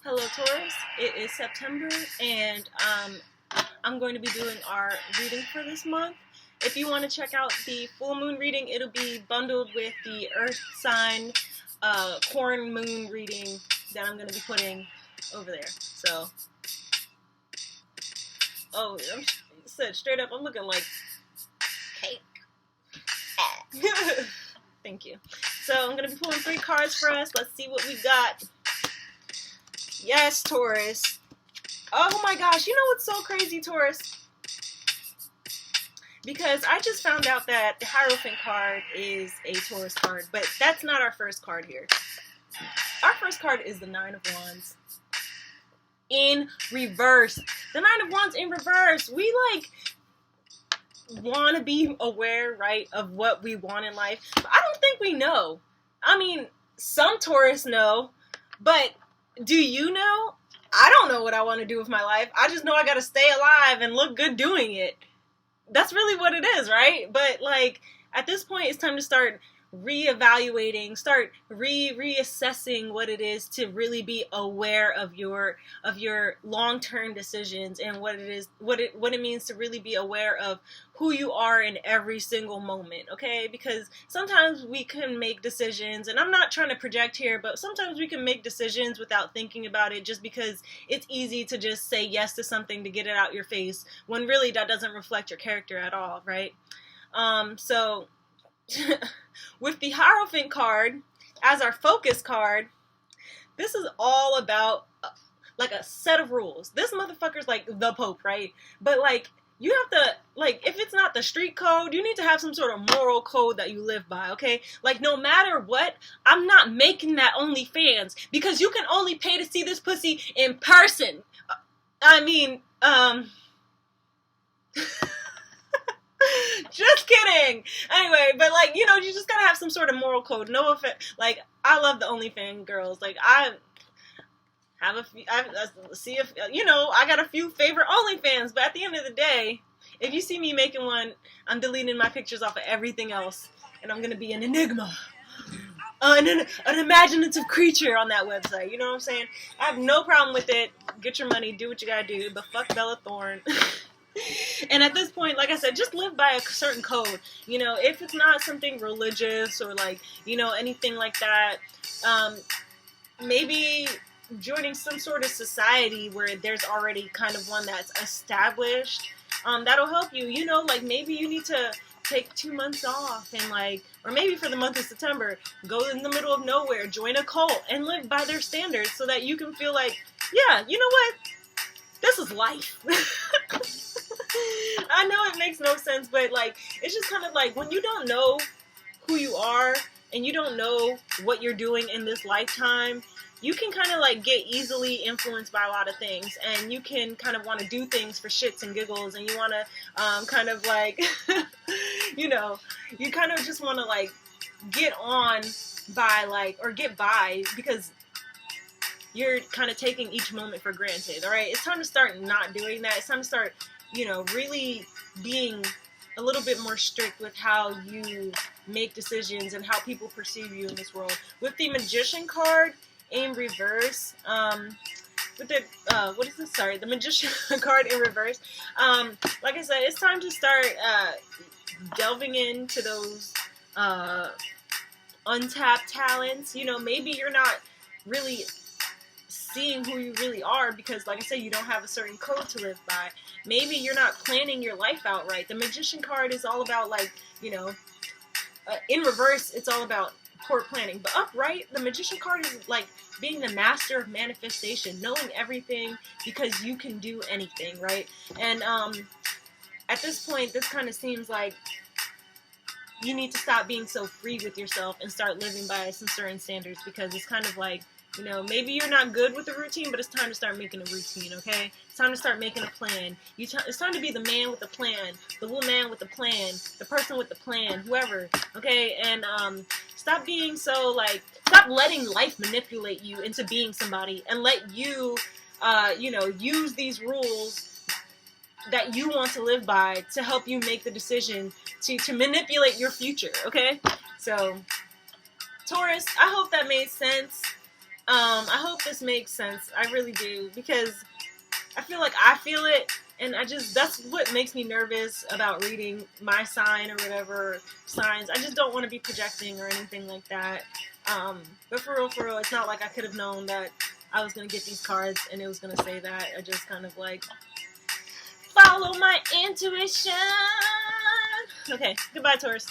Hello, Taurus. It is September, and I'm going to be doing our reading for this month. If you want to check out the full moon reading, it'll be bundled with the Earth sign corn moon reading that I'm going to be putting over there. So, I'm said straight up, I'm looking like cake. Thank you. So I'm going to be pulling 3 cards for us. Let's see what we got. Yes, Taurus. Oh my gosh, you know what's so crazy, Taurus? Because I just found out that the Hierophant card is a Taurus card, but that's not our first card here. Our first card is the Nine of Wands. In reverse. The Nine of Wands in reverse. We want to be aware, right, of what we want in life. But I don't think we know. I mean, some Taurus know, but do you know? I don't know what I want to do with my life. I just know I got to stay alive and look good doing it. That's really what it is, right? But at this point, it's time to start reevaluating, start reassessing what it is to really be aware of your long-term decisions and what it means to really be aware of who you are in every single moment, okay? Because sometimes we can make decisions, and I'm not trying to project here, but sometimes we can make decisions without thinking about it just because it's easy to just say yes to something to get it out your face when really that doesn't reflect your character at all, right? So with the Hierophant card as our focus card, this is all about a set of rules. This motherfucker's like the Pope, right? But you have to, if it's not the street code, you need to have some sort of moral code that you live by, okay? No matter what, I'm not making that OnlyFans because you can only pay to see this pussy in person. Just kidding. Anyway, but you just gotta have some sort of moral code. No offense. I love the OnlyFans girls. I have a few. I got a few favorite OnlyFans. But at the end of the day, if you see me making one, I'm deleting my pictures off of everything else, and I'm gonna be an enigma, an imaginative creature on that website. You know what I'm saying? I have no problem with it. Get your money. Do what you gotta do. But fuck Bella Thorne. And at this point, like I said, just live by a certain code. If it's not something religious or anything like that, maybe joining some sort of society where there's already kind of one that's established, that'll help you. Maybe you need to take 2 months off and or maybe for the month of September, go in the middle of nowhere, join a cult and live by their standards so that you can feel yeah, you know what? This is life. I know it makes no sense, but it's just kind of when you don't know who you are and you don't know what you're doing in this lifetime, you can kind of get easily influenced by a lot of things, and you can kind of want to do things for shits and giggles, and you want to kind of you kind of just want to get on by or get by because you're kind of taking each moment for granted. All right, it's time to start not doing that. It's time to start really being a little bit more strict with how you make decisions and how people perceive you in this world. With the Magician card in reverse, with the, the Magician card in reverse, like I said, it's time to start delving into those untapped talents. Maybe you're not really seeing who you really are because, like I said, you don't have a certain code to live by. Maybe you're not planning your life out right. The Magician card is all about in reverse, it's all about poor planning. But upright, the Magician card is being the master of manifestation, knowing everything because you can do anything, right? And at this point, this kind of seems like you need to stop being so free with yourself and start living by some certain standards because it's kind of maybe you're not good with the routine, but it's time to start making a routine, okay? It's time to start making a plan. It's time to be the man with the plan, the woman with the plan, the person with the plan, whoever, okay? And stop being so, stop letting life manipulate you into being somebody and let you, use these rules that you want to live by to help you make the decision to manipulate your future, okay? So, Taurus, I hope that made sense. I hope this makes sense. I really do, because I feel like I feel it, and that's what makes me nervous about reading my sign or whatever signs. I just don't want to be projecting or anything like that. But for real, it's not like I could have known that I was going to get these cards and it was going to say that. I just kind of like follow my intuition. Okay, goodbye, Taurus.